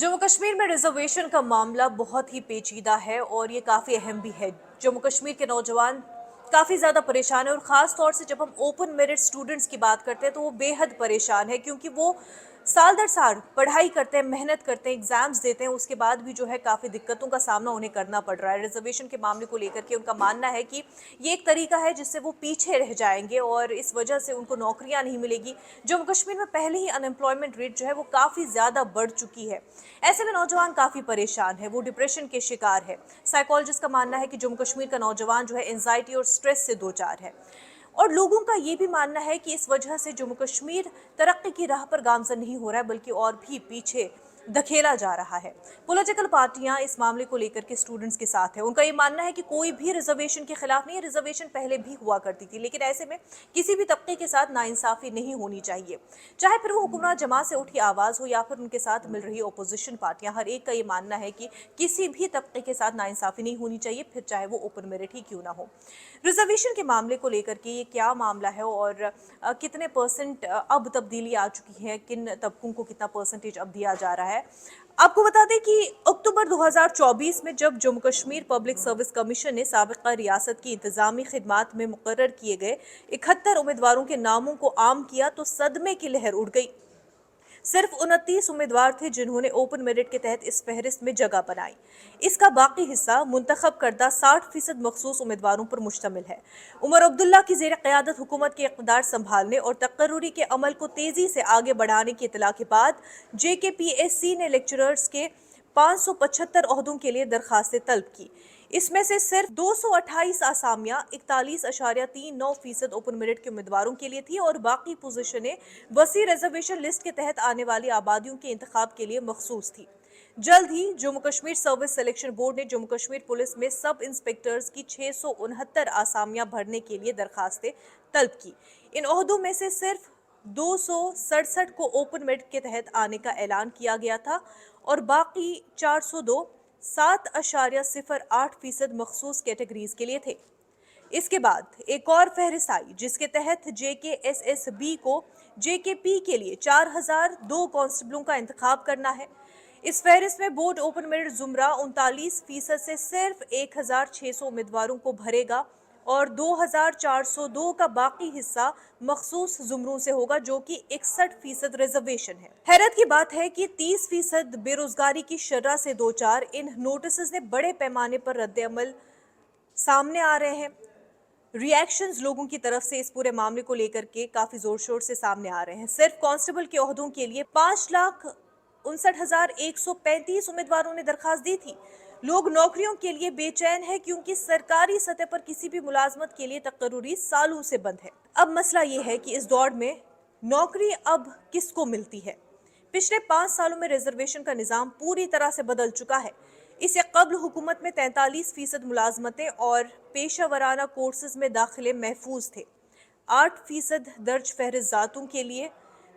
जम्मू कश्मीर में रिजर्वेशन का मामला बहुत ही पेचीदा है और ये काफ़ी अहम भी है। जम्मू कश्मीर के नौजवान काफ़ी ज़्यादा परेशान है और ख़ास तौर से जब हम ओपन मेरिट स्टूडेंट्स की बात करते हैं तो वो बेहद परेशान है, क्योंकि वो साल दर साल पढ़ाई करते हैं, मेहनत करते हैं, एग्जाम्स देते हैं, उसके बाद भी जो है काफ़ी दिक्कतों का सामना उन्हें करना पड़ रहा है। रिजर्वेशन के मामले को लेकर के उनका मानना है कि ये एक तरीका है जिससे वो पीछे रह जाएंगे और इस वजह से उनको नौकरियां नहीं मिलेगी। जम्मू कश्मीर में पहले ही अनएम्प्लॉयमेंट रेट जो है वो काफ़ी ज़्यादा बढ़ चुकी है। ऐसे में नौजवान काफ़ी परेशान है, वो डिप्रेशन के शिकार है। साइकोलॉजिस्ट का मानना है कि जम्मू कश्मीर का नौजवान जो है एंजाइटी और स्ट्रेस से दो चार है, और लोगों का ये भी मानना है कि इस वजह से जम्मू कश्मीर तरक्की की राह पर गामजन नहीं हो रहा है, बल्कि और भी पीछे धकेला जा रहा है। पॉलिटिकल पार्टियां इस मामले को लेकर के स्टूडेंट्स के साथ है। उनका ये मानना है कि कोई भी रिजर्वेशन के खिलाफ नहीं है, रिजर्वेशन पहले भी हुआ करती थी, लेकिन ऐसे में किसी भी तबके के साथ नाइंसाफी नहीं होनी चाहिए, चाहे फिर वो हुकूमत जमात से उठी आवाज हो या फिर उनके साथ मिल रही अपोजिशन पार्टियां। हर एक का ये मानना है कि किसी भी तबके के साथ नाइंसाफी नहीं होनी चाहिए, फिर चाहे वो ओपन मेरिट ही क्यों ना हो। रिजर्वेशन के मामले को लेकर के ये क्या मामला है और कितने परसेंट अब तब्दीली आ चुकी है, किन तबकों को कितना परसेंटेज अब दिया जा रहा है। आपको बता दें कि अक्टूबर 2024 में जब Jammu Kashmir public service commission ने साबिका रियासत की इंतजामी खिदमात में मुकर्रर किए गए 71 उम्मीदवारों के नामों को आम किया तो सदमे की लहर उड़ गई। सिर्फ 29 उम्मीदवार थे जिन्होंने ओपन मेरिट के तहत इस फहरिस्त में जगह बनाई। इसका बाकी हिस्सा मुंतखब करदा 60% मखसूस उम्मीदवारों पर मुश्तमिल है। उमर अब्दुल्ला की जेर क़यादत हुकूमत के इक़्तिदार संभालने और तकर्रुरी के अमल को तेजी से आगे बढ़ाने की इतला के बाद JKPSC ने लेक्चरर्स के 575 ओहदों के लिए दरखास्तें तलब की। इसमें से सिर्फ 228 आसामियां 41.39% ओपन मेरिट के उम्मीदवारों के लिए थी और बाकी पोजीशनें वसी रिजर्वेशन लिस्ट के तहत आने वाली आबादियों के इंतखाब के लिए मखसूस थी। जल्द ही Jammu Kashmir service selection board ने जम्मू कश्मीर पुलिस में सब इंस्पेक्टर्स की 669 आसामियां भरने के लिए दरखास्तें तलब की। इन ओहदों में से सिर्फ 267 को ओपन मेरिट के तहत आने का ऐलान किया गया था और बाकी 402 7.08% मखसूस कैटेगरीज के लिए थे। इसके बाद एक और फहरिस्त आई जिसके तहत JKSSB को JKP के लिए 4002 कांस्टेबलों का इंतखाब करना है। इस फहरिस्त में बोर्ड ओपन मेरिट जुमरा 39% से सिर्फ 1600 उम्मीदवारों को भरेगा और 2402 का बाकी हिस्सा मखसूस जुमरों से होगा, जो कि 61% रिजर्वेशन है। हैरत की बात है कि 30% बेरोजगारी की शर्रा से दो चार इन नोटिस ने बड़े पैमाने पर रद्द-ए-अमल सामने आ रहे हैं। रिएक्शंस लोगों की तरफ से इस पूरे मामले को लेकर के काफी जोर शोर से सामने आ रहे हैं। सिर्फ कांस्टेबल के ओहदों के लिए 5,59,135 उम्मीदवारों ने दरखास्त दी थी। लोग नौकरियों के लिए बेचैन है क्योंकि सरकारी सतह पर किसी भी मुलाजमत के लिए तकर्रुरी सालों से बंद है। अब मसला ये है कि इस दौर में नौकरी अब किसको मिलती है। पिछले 5 सालों में रिजर्वेशन का निज़ाम पूरी तरह से बदल चुका है। इससे कब्ल हुकूमत में 43% मुलाजमतें और पेशा वराना कोर्सेज में दाखिले महफूज थे। 8% दर्ज फहरिस्त ज़ातों के लिए,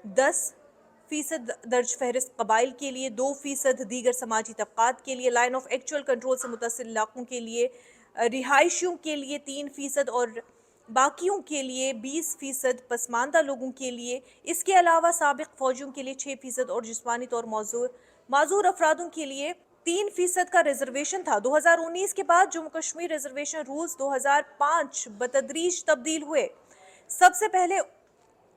10% दर्ज फहरिस्त कबाइल के लिए, 2% दीगर समाजी तबकात के लिए, लाइन ऑफ एक्चुअल कंट्रोल से मुतसिल इलाकों के लिए, रिहायशियों के लिए 3% और बाकियों के लिए 20%, पसमानदा लोगों के लिए, इसके अलावा साबिक फौजियों के लिए 6% और जिस्मानी तौर माजूर अफरादों के लिए 3% का रिजर्वेशन था। 2019 के बाद जम्मू कश्मीर रिजर्वेशन रूल्स 2005 बतदरीज तब्दील हुए। सबसे पहले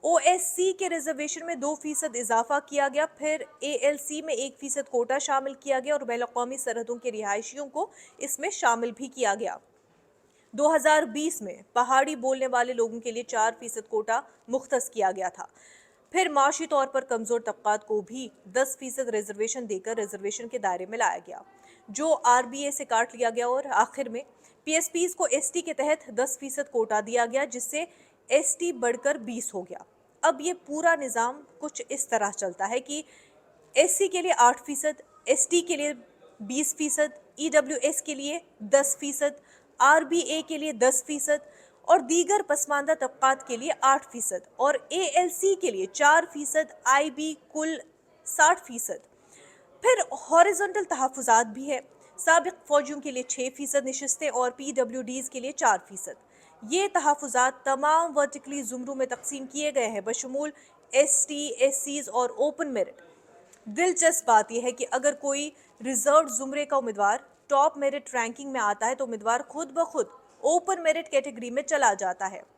OSC के रिजर्वेशन में 2% इजाफा किया गया, फिर ALC में 1% कोटा शामिल किया गया और बैन अवी सरहदों के रिहायशियों को इसमें शामिल भी किया गया। 2020 में पहाड़ी बोलने वाले लोगों के लिए 4% कोटा मुख्तस किया गया था। फिर माशी तौर पर कमजोर तबकात को भी 10% रिजर्वेशन देकर रिजर्वेशन के दायरे में लाया गया, जो RBA से काट लिया गया और आखिर में PSPs को ST के तहत 10% कोटा दिया गया, जिससे ST बढ़कर 20 हो गया। अब ये पूरा निज़ाम कुछ इस तरह चलता है कि SC के लिए 8%, ST के लिए 20%, EWS के लिए 10%, RBA के लिए 10% और दीगर पसमानदा तबकात के लिए 8% और ALC के लिए 4%, IB कुल 60%। फिर हॉरिजॉन्टल तहफ़्फ़ुज़ात भी है। साबिक फौजियों के लिए 6% नशिस्तें और PWDs के लिए 4%। ये तहफ़्फ़ुज़ात तमाम वर्टिकली ज़ुमरों में तकसीम किए गए हैं, बशमूल ST, SCs और ओपन मेरिट। दिलचस्प बात यह है कि अगर कोई रिजर्व जुमरे का उम्मीदवार टॉप मेरिट रैंकिंग में आता है तो उम्मीदवार खुद ब खुद ओपन मेरिट कैटेगरी में चला जाता है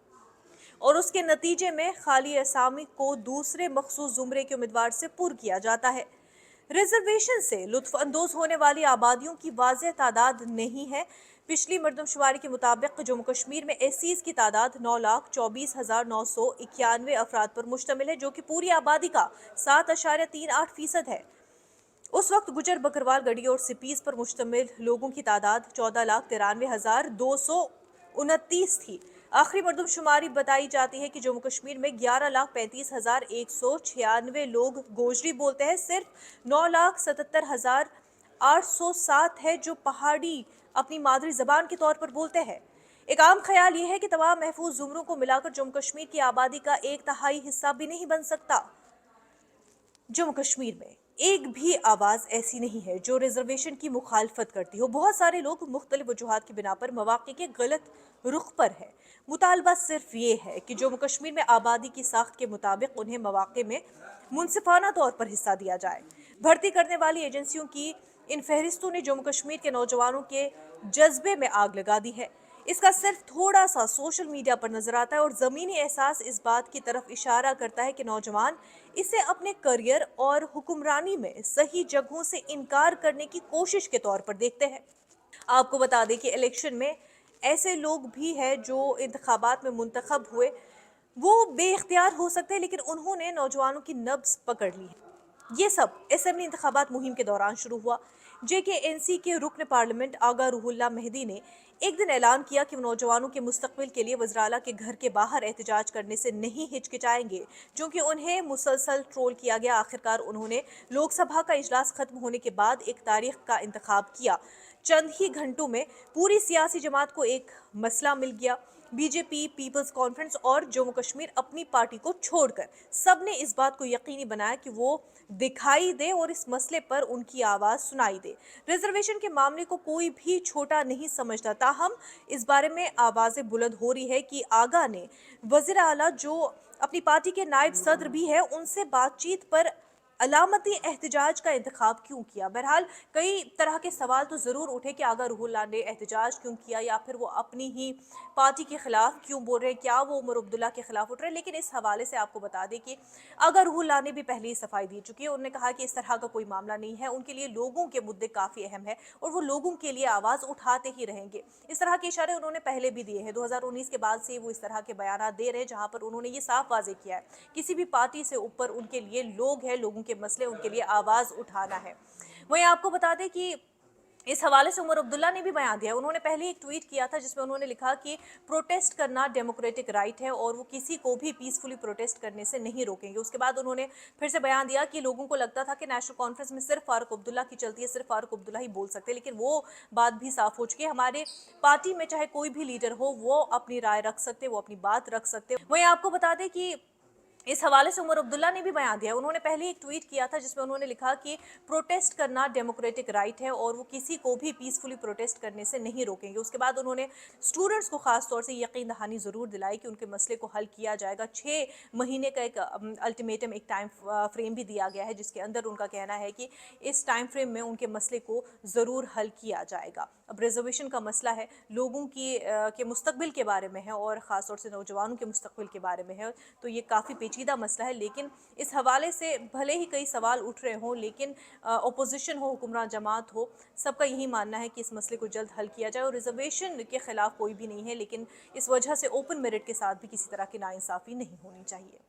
और उसके नतीजे में खाली असामी को दूसरे मखसूस जुमरे के उम्मीदवार से पुर किया जाता है। रिजर्वेशन से लुत्फ अंदोज होने वाली आबादियों की वाज़ेह तादाद नहीं है। पिछली मरदमशुमारी के मुताबिक जम्मू कश्मीर में एसीज की तादाद 9,24,991 अफराद पर मुश्तमिल है, जो कि पूरी आबादी का 7.38% है। उस वक्त गुजर बकरवाल गढ़ी और सिपीज पर मुश्तमिल लोगों की तादाद 14,93,229 थी। आखिरी मरदमशुमारी बताई जाती है कि जम्मू कश्मीर में 11,35,196 लोग गोजरी बोलते हैं। सिर्फ 9,77,807 है जो पहाड़ी अपनी मादरी जबान के तौर पर बोलते हैं। एक आम ख्याल ये है कि तमाम महफूज जुमरों को मिलाकर जम्मू कश्मीर की आबादी का 1/3 हिस्सा भी नहीं बन सकता। जम्मू कश्मीर में एक भी आवाज ऐसी नहीं है जो रिजर्वेशन की मुखालफत करती हो। बहुत सारे लोग मुख्तलिफ वजूहात की बिना पर मवाक़े के गलत रुख पर है। मुतालबा सिर्फ ये है कि जम्मू कश्मीर में आबादी की साख्त के मुताबिक उन्हें मवाक़े में मुनसिफाना तौर पर हिस्सा दिया जाए। भर्ती करने वाली एजेंसियों की इन फहरिस्तों ने जम्मू कश्मीर के नौजवानों के जज्बे में आग लगा दी है। इसका सिर्फ थोड़ा सा सोशल मीडिया पर नजर आता है और ज़मीनी एहसास इस बात की तरफ इशारा करता है कि नौजवान इसे अपने करियर और हुक्मरानी में सही जगहों से इनकार करने की कोशिश के तौर पर देखते हैं। आपको बता दें कि इलेक्शन में ऐसे लोग भी हैं जो इंतखाबात में मुंतखब हुए, वो बेइख्तियार हो सकते हैं लेकिन उन्होंने नौजवानों की नब्ज पकड़ ली है। ये सब असेंबली इंतखाबात मुहिम के दौरान शुरू हुआ। JKNC के रुकन पार्लियामेंट आगा रूहुल्लाह मेहदी ने एक दिन ऐलान किया कि वो नौजवानों के मुस्तकबिल के लिए वज़राला के घर के बाहर एहतजाज करने से नहीं हिचकिचाएंगे, क्योंकि उन्हें मुसलसल ट्रोल किया गया। आखिरकार उन्होंने लोकसभा का इजलास खत्म होने के बाद एक तारीख का इंतखाब किया। चंद ही घंटों में पूरी सियासी जमात को एक मसला मिल गया। बीजेपी, पीपल्स कॉन्फ्रेंस और जम्मू कश्मीर अपनी पार्टी को छोड़कर सब ने इस बात को यकीनी बनाया कि वो दिखाई दे और इस मसले पर उनकी आवाज़ सुनाई दे। रिजर्वेशन के मामले को कोई भी छोटा नहीं समझता, ताहम इस बारे में आवाज़ें बुलंद हो रही है कि आगा ने वज़ीर आला जो अपनी पार्टी के नायब सदर भी है उनसे बातचीत पर अलामती एहतजाज का इंतखाब क्यों किया। बहरहाल कई तरह के सवाल तो ज़रूर उठे कि आगा रूहुल्लाह ने एहतजाज क्यों किया, या फिर वो अपनी ही पार्टी के खिलाफ क्यों बोल रहे हैं, क्या वो उमर अब्दुल्ला के खिलाफ उठ रहे हैं। लेकिन इस हवाले से आपको बता दें कि आगा रूहुल्लाह ने भी पहले ही सफाई दी चुकी है। उन्होंने कहा कि इस तरह का कोई मामला नहीं है, उनके लिए लोगों के मुद्दे काफ़ी अहम है और वो लोगों के लिए आवाज़ उठाते ही रहेंगे। इस तरह के इशारे उन्होंने पहले भी दिए हैं। 2019 के बाद से वो इस तरह के बयान दे रहे हैं जहाँ पर उन्होंने ये साफ वाजे किया है किसी भी पार्टी से ऊपर उनके लिए लोग हैं, लोगों के मसले, उनके लिए आवाज़ उठाना है। वहीं आपको बता दें कि इस हवाले से उमर अब्दुल्ला ने भी बयान दिया। उन्होंने पहले एक ट्वीट किया था जिसमें उन्होंने लिखा कि प्रोटेस्ट करना डेमोक्रेटिक राइट है और वो किसी को भी पीसफुली प्रोटेस्ट करने से नहीं रोकेंगे। उसके बाद उन्होंने फिर से बयान दिया कि लोगों को लगता था कि नेशनल कॉन्फ्रेंस में सिर्फ फारूक अब्दुल्ला की चलती है, सिर्फ फारूक अब्दुल्ला ही बोल सकते हैं, लेकिन वो बात भी साफ हो चुकी है। हमारे पार्टी में चाहे कोई भी लीडर हो वो अपनी राय रख सकते, वो अपनी बात रख सकते। वहीं आपको बता दें कि इस हवाले से उमर अब्दुल्ला ने भी बयान दिया। उन्होंने पहले एक ट्वीट किया था जिसमें उन्होंने लिखा कि प्रोटेस्ट करना डेमोक्रेटिक राइट है और वो किसी को भी पीसफुली प्रोटेस्ट करने से नहीं रोकेंगे। उसके बाद उन्होंने स्टूडेंट्स को खास तौर से यकीन दहानी ज़रूर दिलाई कि उनके मसले को हल किया जाएगा। 6 महीने का एक अल्टीमेटम, एक टाइम फ्रेम भी दिया गया है जिसके अंदर उनका कहना है कि इस टाइम फ्रेम में उनके मसले को ज़रूर हल किया जाएगा। अब रिजर्वेशन का मसला है, लोगों की के मुस्तकबिल के बारे में है और ख़ास तौर से नौजवानों के मुस्तकबिल के बारे में है, तो ये काफ़ी पेचीदा मसला है। लेकिन इस हवाले से भले ही कई सवाल उठ रहे हों, लेकिन अपोजिशन हो, हुक्मरान जमात हो, सबका यही मानना है कि इस मसले को जल्द हल किया जाए और रिजर्वेशन के खिलाफ कोई भी नहीं है, लेकिन इस वजह से ओपन मेरिट के साथ भी किसी तरह की नाइंसाफ़ी नहीं होनी चाहिए।